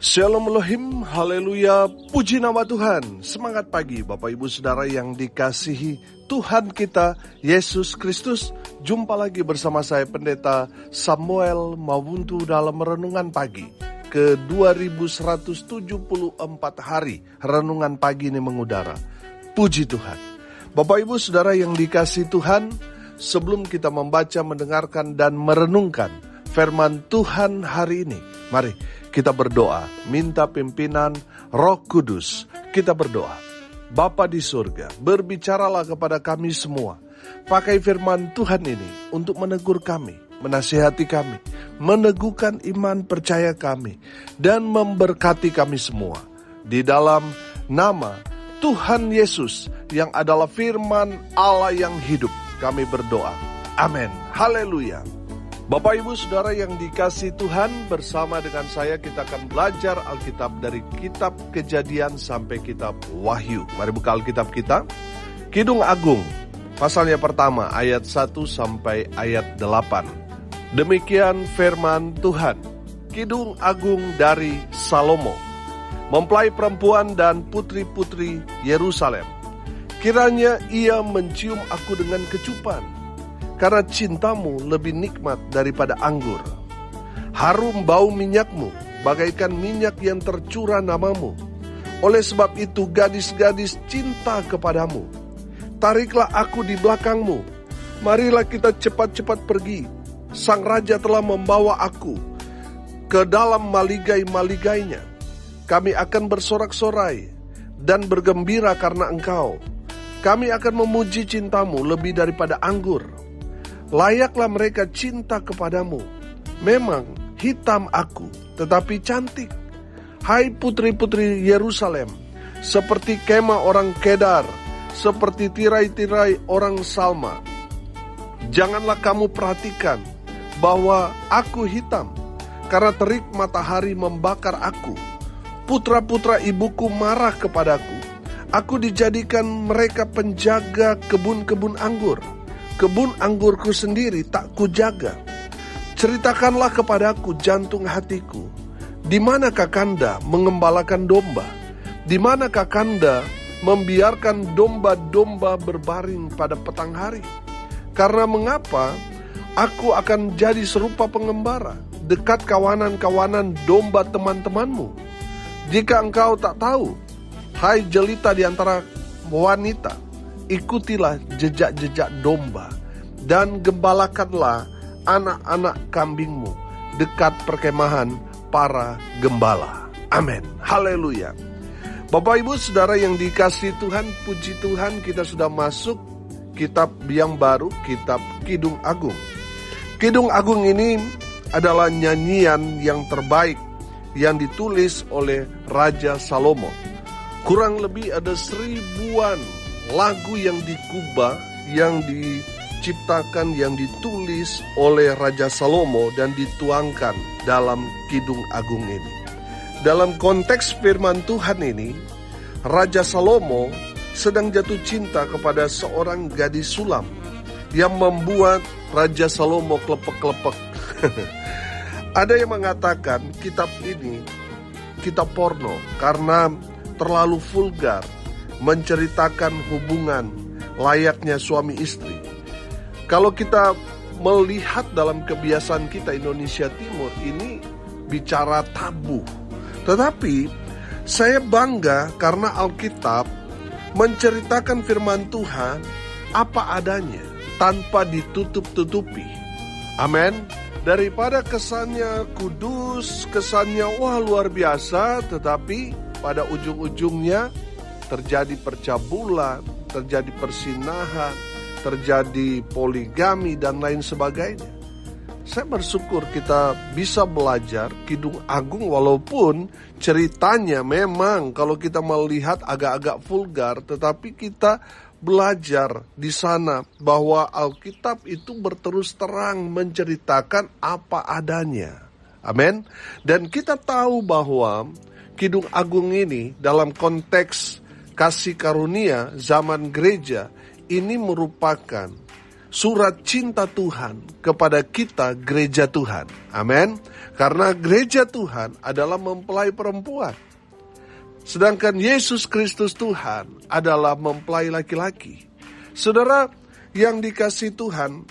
Shalom Elohim, haleluya, puji nama Tuhan. Semangat pagi Bapak Ibu Saudara yang dikasihi Tuhan kita, Yesus Kristus. Jumpa lagi bersama saya Pendeta Samuel Mawuntu dalam Renungan Pagi ke 2174 hari Renungan Pagi ini mengudara. Puji Tuhan. Bapak Ibu Saudara yang dikasihi Tuhan, sebelum kita membaca, mendengarkan, dan merenungkan firman Tuhan hari ini, mari kita berdoa, minta pimpinan Roh Kudus. Kita berdoa. Bapa di surga, berbicaralah kepada kami semua. Pakai firman Tuhan ini untuk menegur kami, menasihati kami, meneguhkan iman percaya kami, dan memberkati kami semua. Di dalam nama Tuhan Yesus yang adalah firman Allah yang hidup, kami berdoa. Amin. Haleluya. Bapak Ibu Saudara yang dikasihi Tuhan, bersama dengan saya kita akan belajar Alkitab dari kitab Kejadian sampai kitab Wahyu. Mari buka Alkitab kita. Kidung Agung, pasalnya pertama, ayat 1 sampai ayat 8. Demikian firman Tuhan. Kidung Agung dari Salomo. Mempelai perempuan dan putri-putri Yerusalem. Kiranya ia mencium aku dengan kecupan, karena cintamu lebih nikmat daripada anggur. Harum bau minyakmu, bagaikan minyak yang tercurah namamu. Oleh sebab itu gadis-gadis cinta kepadamu. Tariklah aku di belakangmu. Marilah kita cepat-cepat pergi. Sang raja telah membawa aku ke dalam maligai-maligainya. Kami akan bersorak-sorai dan bergembira karena engkau. Kami akan memuji cintamu lebih daripada anggur. Layaklah mereka cinta kepadamu. Memang hitam aku, tetapi cantik. Hai putri-putri Yerusalem, seperti kemah orang Kedar, seperti tirai-tirai orang Salma. Janganlah kamu perhatikan bahwa aku hitam, karena terik matahari membakar aku. Putra-putra ibuku marah kepadaku. Aku dijadikan mereka penjaga kebun-kebun anggur. Kebun anggurku sendiri tak kujaga. Ceritakanlah kepadaku jantung hatiku. Di mana Kakanda mengembalakan domba? Di mana Kakanda membiarkan domba-domba berbaring pada petang hari? Karena mengapa aku akan jadi serupa pengembara dekat kawanan-kawanan domba teman-temanmu? Jika engkau tak tahu, hai jelita di antara wanita, ikutilah jejak-jejak domba dan gembalakanlah anak-anak kambingmu dekat perkemahan para gembala. Amin. Haleluya. Bapak Ibu Saudara yang dikasihi Tuhan, puji Tuhan, kita sudah masuk kitab yang baru, kitab Kidung Agung. Kidung Agung ini adalah nyanyian yang terbaik yang ditulis oleh Raja Salomo. Kurang lebih ada 1000-an lagu yang dikubah, yang diciptakan, yang ditulis oleh Raja Salomo dan dituangkan dalam Kidung Agung ini. Dalam konteks firman Tuhan ini, Raja Salomo sedang jatuh cinta kepada seorang gadis sulam yang membuat Raja Salomo klepek-klepek. Ada yang mengatakan kitab ini kitab porno karena terlalu vulgar, menceritakan hubungan layaknya suami istri. Kalau kita melihat dalam kebiasaan kita Indonesia Timur, ini bicara tabu. Tetapi saya bangga karena Alkitab menceritakan firman Tuhan apa adanya, tanpa ditutup-tutupi. Amin. Daripada kesannya kudus, kesannya wah luar biasa, tetapi pada ujung-ujungnya terjadi percabulan, terjadi persinahan, terjadi poligami, dan lain sebagainya. Saya bersyukur kita bisa belajar Kidung Agung walaupun ceritanya memang kalau kita melihat agak-agak vulgar, tetapi kita belajar di sana bahwa Alkitab itu berterus terang menceritakan apa adanya. Amin. Dan kita tahu bahwa Kidung Agung ini dalam konteks kasih karunia zaman gereja ini merupakan surat cinta Tuhan kepada kita, gereja Tuhan. Amin. Karena gereja Tuhan adalah mempelai perempuan. Sedangkan Yesus Kristus Tuhan adalah mempelai laki-laki. Saudara yang dikasihi Tuhan,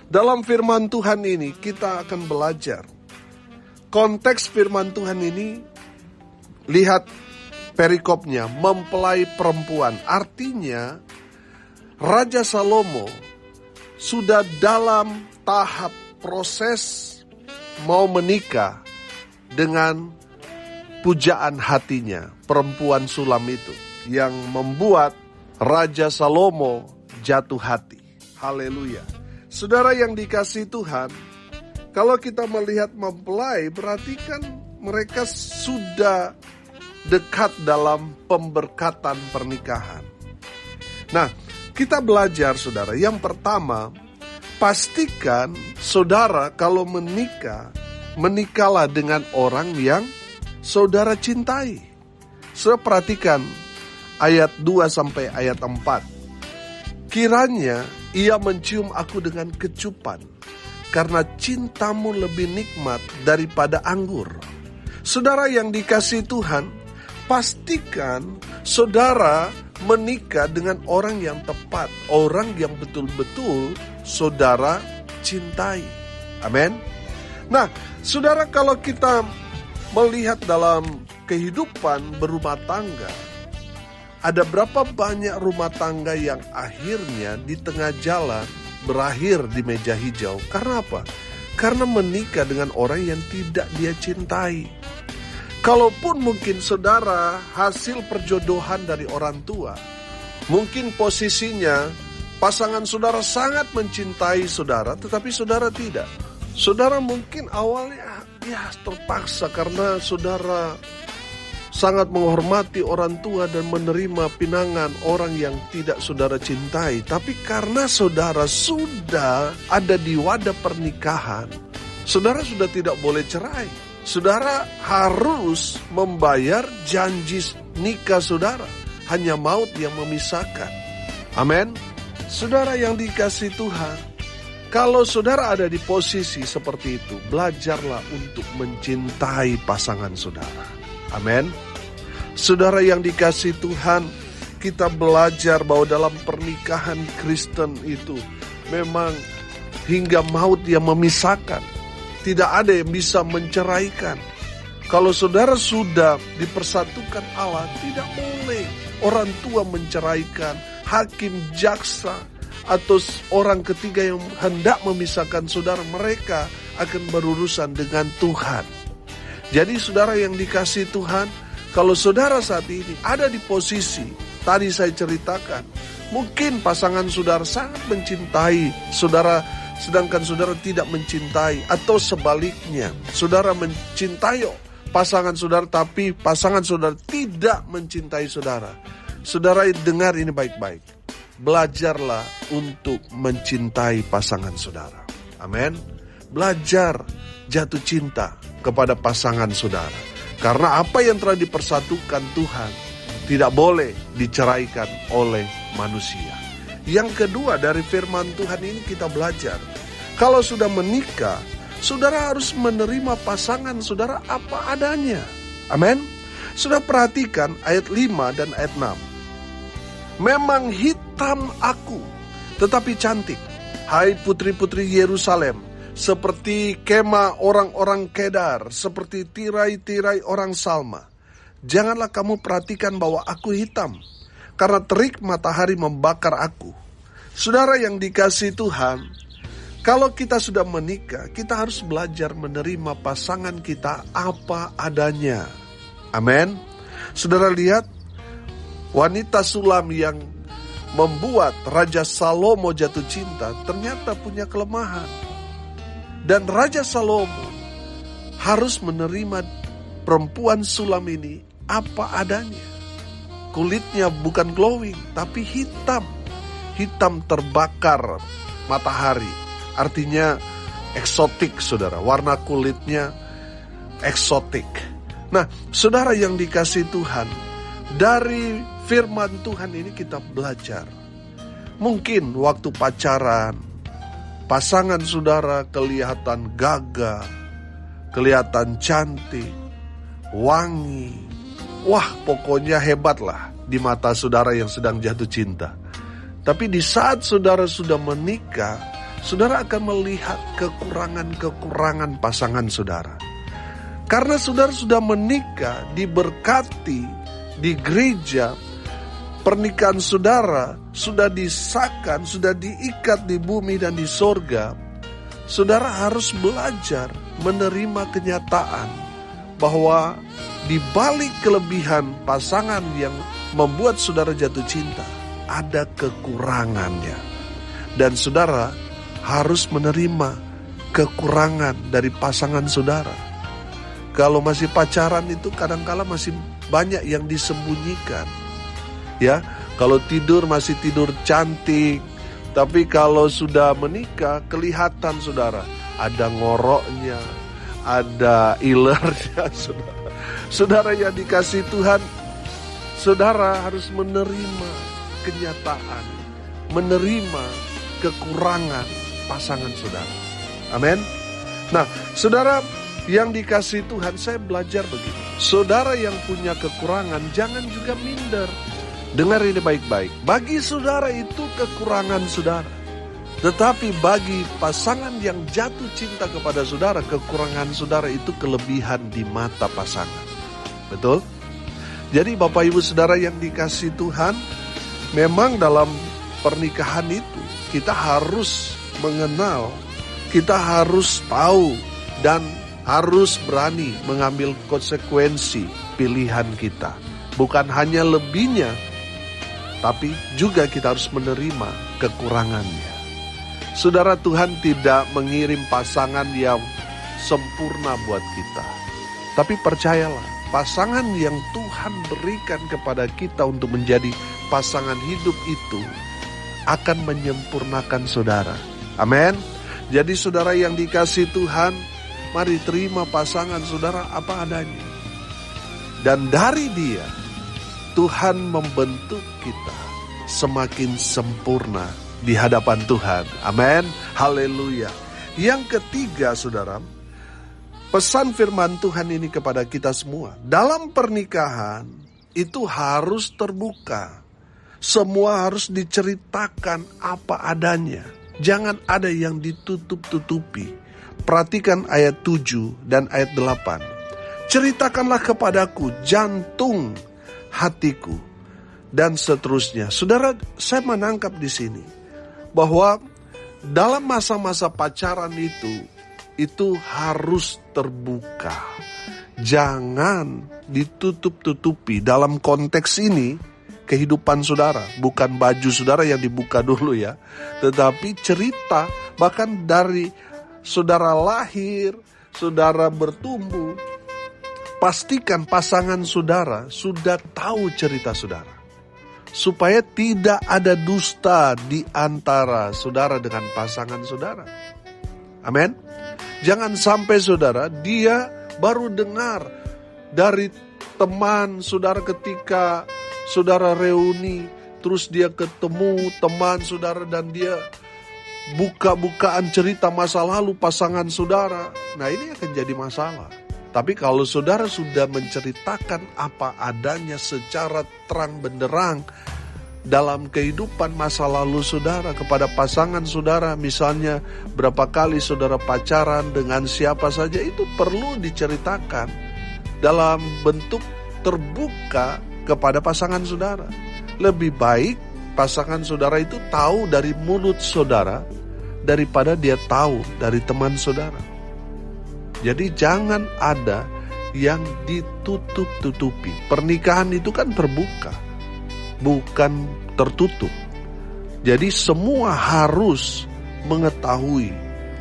dalam firman Tuhan ini kita akan belajar. Konteks firman Tuhan ini, lihat perikopnya, mempelai perempuan. Artinya, Raja Salomo sudah dalam tahap proses mau menikah dengan pujaan hatinya, perempuan sulam itu, yang membuat Raja Salomo jatuh hati. Haleluya. Saudara yang dikasihi Tuhan, kalau kita melihat mempelai, berarti kan mereka sudah dekat dalam pemberkatan pernikahan. Nah, kita belajar saudara, yang pertama, pastikan saudara kalau menikah, menikahlah dengan orang yang saudara cintai. Saudara perhatikan ayat 2 sampai ayat 4. Kiranya ia mencium aku dengan kecupan, karena cintamu lebih nikmat daripada anggur. Saudara yang dikasihi Tuhan, pastikan saudara menikah dengan orang yang tepat, orang yang betul-betul saudara cintai. Amin. Nah, saudara, kalau kita melihat dalam kehidupan berumah tangga, ada berapa banyak rumah tangga yang akhirnya di tengah jalan berakhir di meja hijau. Karena apa? Karena menikah dengan orang yang tidak dia cintai. Kalaupun mungkin saudara hasil perjodohan dari orang tua, mungkin posisinya pasangan saudara sangat mencintai saudara, tetapi saudara tidak. Saudara mungkin awalnya terpaksa karena saudara sangat menghormati orang tua dan menerima pinangan orang yang tidak saudara cintai. Tapi karena saudara sudah ada di wadah pernikahan, saudara sudah tidak boleh cerai. Saudara harus membayar janji nikah saudara. Hanya maut yang memisahkan. Amin. Saudara yang dikasihi Tuhan, kalau saudara ada di posisi seperti itu, belajarlah untuk mencintai pasangan saudara. Amin. Saudara yang dikasihi Tuhan, kita belajar bahwa dalam pernikahan Kristen itu memang hingga maut yang memisahkan. Tidak ada yang bisa menceraikan. Kalau saudara sudah dipersatukan Allah, tidak boleh orang tua menceraikan, hakim, jaksa, atau orang ketiga yang hendak memisahkan saudara. Mereka akan berurusan dengan Tuhan. Jadi saudara yang dikasihi Tuhan, kalau saudara saat ini ada di posisi tadi saya ceritakan, mungkin pasangan saudara sangat mencintai saudara, sedangkan saudara tidak mencintai, atau sebaliknya, saudara mencintai pasangan saudara, tapi pasangan saudara tidak mencintai saudara. Saudara dengar ini baik-baik. Belajarlah untuk mencintai pasangan saudara. Amin. Belajar jatuh cinta kepada pasangan saudara. Karena apa yang telah dipersatukan Tuhan tidak boleh diceraikan oleh manusia. Yang kedua, dari firman Tuhan ini kita belajar, kalau sudah menikah, saudara harus menerima pasangan saudara apa adanya. Amin. Sudah perhatikan ayat 5 dan ayat 6. Memang hitam aku, tetapi cantik. Hai putri-putri Yerusalem, seperti kemah orang-orang Kedar, seperti tirai-tirai orang Salma. Janganlah kamu perhatikan bahwa aku hitam, karena terik matahari membakar aku. Saudara yang dikasihi Tuhan, kalau kita sudah menikah, kita harus belajar menerima pasangan kita apa adanya. Amin. Saudara lihat, wanita sulam yang membuat Raja Salomo jatuh cinta ternyata punya kelemahan. Dan Raja Salomo harus menerima perempuan sulam ini apa adanya. Kulitnya bukan glowing, tapi hitam. Hitam terbakar matahari. Artinya eksotik, saudara. Warna kulitnya eksotik. Nah, saudara yang dikasihi Tuhan, dari firman Tuhan ini kita belajar. Mungkin waktu pacaran, pasangan saudara kelihatan gagah, kelihatan cantik, wangi. Wah, pokoknya hebatlah di mata saudara yang sedang jatuh cinta. Tapi di saat saudara sudah menikah, saudara akan melihat kekurangan-kekurangan pasangan saudara. Karena saudara sudah menikah, diberkati di gereja, pernikahan saudara sudah disahkan, sudah diikat di bumi dan di sorga. Saudara harus belajar menerima kenyataan bahwa di balik kelebihan pasangan yang membuat saudara jatuh cinta, ada kekurangannya. Dan saudara harus menerima kekurangan dari pasangan saudara. Kalau masih pacaran itu kadang-kala masih banyak yang disembunyikan. Ya, kalau tidur masih tidur cantik, tapi kalau sudah menikah kelihatan saudara, ada ngoroknya, ada ilernya saudara. Saudara yang dikasihi Tuhan, saudara harus menerima kenyataan, menerima kekurangan pasangan saudara. Amin. Nah, saudara yang dikasihi Tuhan, saya belajar begini. Saudara yang punya kekurangan jangan juga minder. Dengar ini baik-baik. Bagi saudara itu kekurangan saudara. Tetapi bagi pasangan yang jatuh cinta kepada saudara, kekurangan saudara itu kelebihan di mata pasangan. Betul? Jadi Bapak Ibu Saudara yang dikasihi Tuhan, memang dalam pernikahan itu kita harus mengenal, kita harus tahu dan harus berani mengambil konsekuensi pilihan kita. Bukan hanya lebihnya, tapi juga kita harus menerima kekurangannya. Saudara, Tuhan tidak mengirim pasangan yang sempurna buat kita. Tapi percayalah, pasangan yang Tuhan berikan kepada kita untuk menjadi pasangan hidup itu akan menyempurnakan saudara. Amin. Jadi saudara yang dikasihi Tuhan, mari terima pasangan saudara apa adanya. Dan dari dia, Tuhan membentuk kita semakin sempurna di hadapan Tuhan. Amin. Haleluya. Yang ketiga saudara, pesan firman Tuhan ini kepada kita semua. Dalam pernikahan itu harus terbuka. Semua harus diceritakan apa adanya. Jangan ada yang ditutup-tutupi. Perhatikan ayat 7 dan ayat 8. Ceritakanlah kepadaku jantung hatiku. Dan seterusnya. Saudara, saya menangkap di sini bahwa dalam masa-masa pacaran itu harus terbuka. Jangan ditutup-tutupi. Dalam konteks ini, kehidupan saudara, bukan baju saudara yang dibuka dulu ya, tetapi cerita bahkan dari saudara lahir, saudara bertumbuh, pastikan pasangan saudara sudah tahu cerita saudara. Supaya tidak ada dusta di antara saudara dengan pasangan saudara. Amin. Jangan sampai saudara, dia baru dengar dari teman saudara ketika saudara reuni, terus dia ketemu teman saudara dan dia buka-bukaan cerita masa lalu pasangan saudara. Nah, ini akan jadi masalah. Tapi kalau saudara sudah menceritakan apa adanya secara terang benderang dalam kehidupan masa lalu saudara kepada pasangan saudara, misalnya berapa kali saudara pacaran dengan siapa saja, itu perlu diceritakan dalam bentuk terbuka kepada pasangan saudara. Lebih baik pasangan saudara itu tahu dari mulut saudara daripada dia tahu dari teman saudara. Jadi jangan ada yang ditutup-tutupi. Pernikahan itu kan terbuka, bukan tertutup. Jadi semua harus mengetahui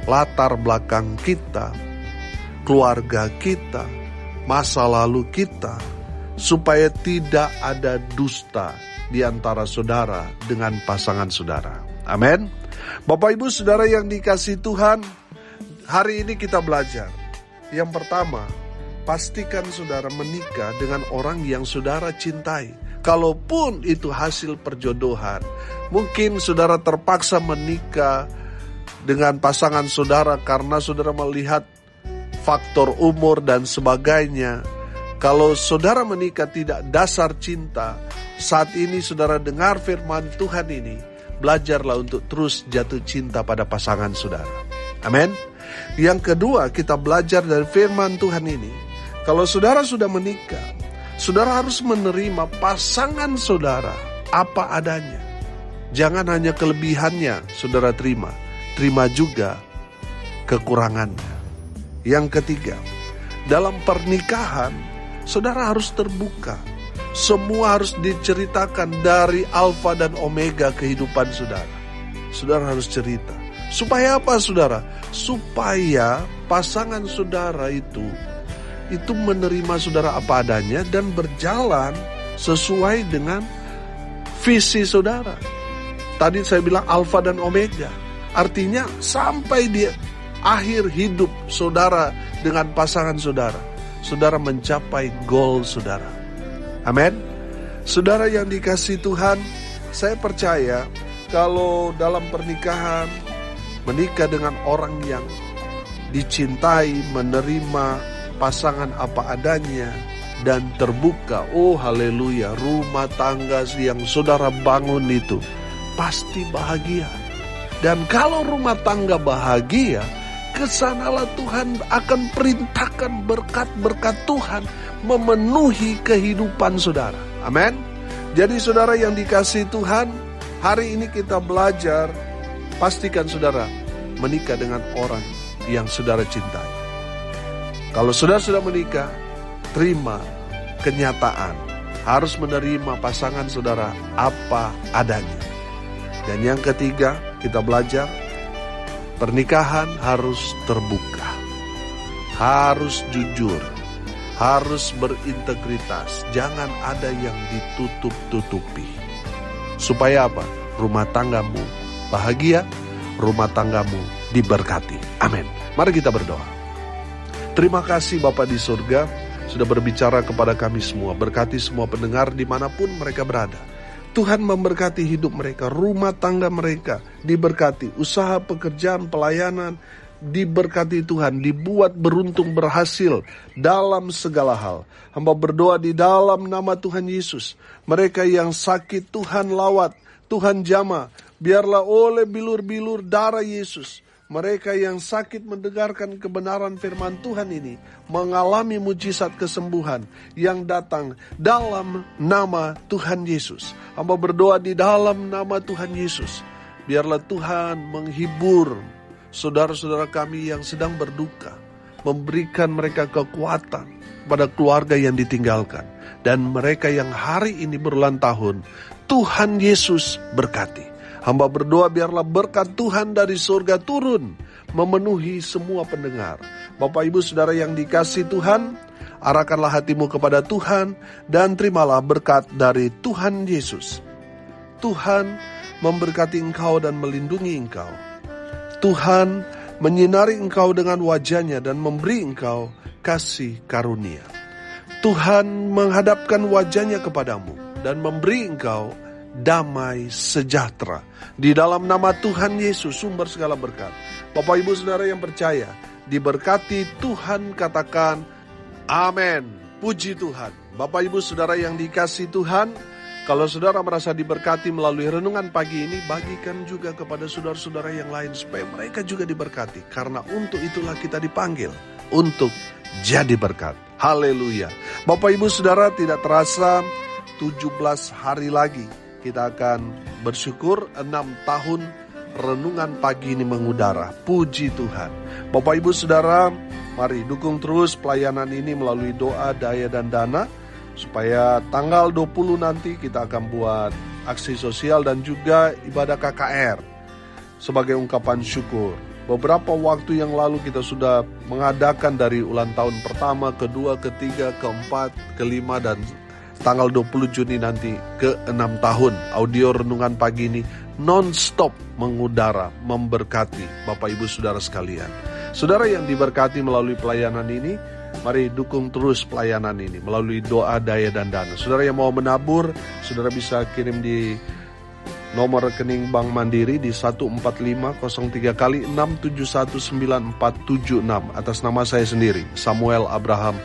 latar belakang kita, keluarga kita, masa lalu kita, supaya tidak ada dusta di antara saudara dengan pasangan saudara. Amin. Bapak Ibu Saudara yang dikasihi Tuhan, hari ini kita belajar. Yang pertama, pastikan saudara menikah dengan orang yang saudara cintai. Kalaupun itu hasil perjodohan, mungkin saudara terpaksa menikah dengan pasangan saudara karena saudara melihat faktor umur dan sebagainya. Kalau saudara menikah tidak dasar cinta, saat ini saudara dengar firman Tuhan ini, belajarlah untuk terus jatuh cinta pada pasangan saudara. Amin. Yang kedua, kita belajar dari firman Tuhan ini. Kalau saudara sudah menikah, saudara harus menerima pasangan saudara apa adanya. Jangan hanya kelebihannya saudara terima juga kekurangannya. Yang ketiga, dalam pernikahan, saudara harus terbuka. Semua harus diceritakan dari alfa dan omega kehidupan saudara. Saudara harus cerita. Supaya apa saudara? Supaya pasangan saudara itu menerima saudara apa adanya dan berjalan sesuai dengan visi saudara. Tadi saya bilang alfa dan omega. Artinya sampai di akhir hidup saudara dengan pasangan saudara, saudara mencapai goal saudara. Amin. Saudara yang dikasihi Tuhan, saya percaya kalau dalam pernikahan, menikah dengan orang yang dicintai, menerima pasangan apa adanya, dan terbuka, oh haleluya, rumah tangga yang saudara bangun itu pasti bahagia. Dan kalau rumah tangga bahagia, kesanalah Tuhan akan perintahkan berkat-berkat Tuhan memenuhi kehidupan saudara. Amin. Jadi saudara yang dikasihi Tuhan, hari ini kita belajar, pastikan saudara menikah dengan orang yang saudara cintai. Kalau saudara sudah menikah, terima kenyataan, harus menerima pasangan saudara apa adanya. Dan yang ketiga, kita belajar pernikahan harus terbuka, harus jujur, harus berintegritas. Jangan ada yang ditutup-tutupi. Supaya apa? Rumah tanggamu bahagia, rumah tanggamu diberkati. Amin. Mari kita berdoa. Terima kasih Bapa di surga, sudah berbicara kepada kami semua. Berkati semua pendengar dimanapun mereka berada. Tuhan memberkati hidup mereka, rumah tangga mereka diberkati, usaha, pekerjaan, pelayanan diberkati Tuhan, dibuat beruntung, berhasil dalam segala hal. Hamba berdoa di dalam nama Tuhan Yesus, mereka yang sakit Tuhan lawat, Tuhan jamah, biarlah oleh bilur-bilur darah Yesus, mereka yang sakit mendengarkan kebenaran firman Tuhan ini mengalami mujizat kesembuhan yang datang dalam nama Tuhan Yesus. Hamba berdoa di dalam nama Tuhan Yesus, biarlah Tuhan menghibur saudara-saudara kami yang sedang berduka, memberikan mereka kekuatan pada keluarga yang ditinggalkan, dan mereka yang hari ini berulang tahun, Tuhan Yesus berkati. Hamba berdoa biarlah berkat Tuhan dari surga turun memenuhi semua pendengar. Bapak Ibu Saudara yang dikasihi Tuhan, arahkanlah hatimu kepada Tuhan dan terimalah berkat dari Tuhan Yesus. Tuhan memberkati engkau dan melindungi engkau. Tuhan menyinari engkau dengan wajah-Nya dan memberi engkau kasih karunia. Tuhan menghadapkan wajah-Nya kepadamu dan memberi engkau damai sejahtera. Di dalam nama Tuhan Yesus, sumber segala berkat. Bapak Ibu Saudara yang percaya, diberkati Tuhan, katakan amin. Puji Tuhan. Bapak Ibu Saudara yang dikasihi Tuhan, kalau saudara merasa diberkati melalui renungan pagi ini, bagikan juga kepada saudara-saudara yang lain supaya mereka juga diberkati. Karena untuk itulah kita dipanggil, untuk jadi berkat. Haleluya. Bapak Ibu Saudara, tidak terasa 17 hari lagi kita akan bersyukur 6 tahun renungan pagi ini mengudara. Puji Tuhan. Bapak Ibu Saudara, mari dukung terus pelayanan ini melalui doa, daya dan dana, supaya tanggal 20 nanti kita akan buat aksi sosial dan juga ibadah KKR sebagai ungkapan syukur. Beberapa waktu yang lalu kita sudah mengadakan dari ulang tahun pertama, kedua, ketiga, keempat, kelima, dan tanggal 20 Juni nanti ke-6 tahun. Audio renungan pagi ini non-stop mengudara, memberkati Bapak Ibu Saudara sekalian. Saudara yang diberkati melalui pelayanan ini, Mari dukung terus pelayanan ini melalui doa, daya, dan dana. Saudara yang mau menabur, saudara bisa kirim di nomor rekening Bank Mandiri di 14503 kali 671947 atas nama saya sendiri, Samuel Abraham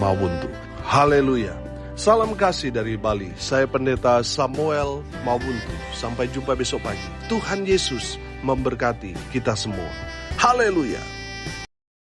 Mawuntu. Haleluya. Salam kasih dari Bali. Saya Pendeta Samuel Mawuntu. Sampai jumpa besok pagi. Tuhan Yesus memberkati kita semua. Haleluya.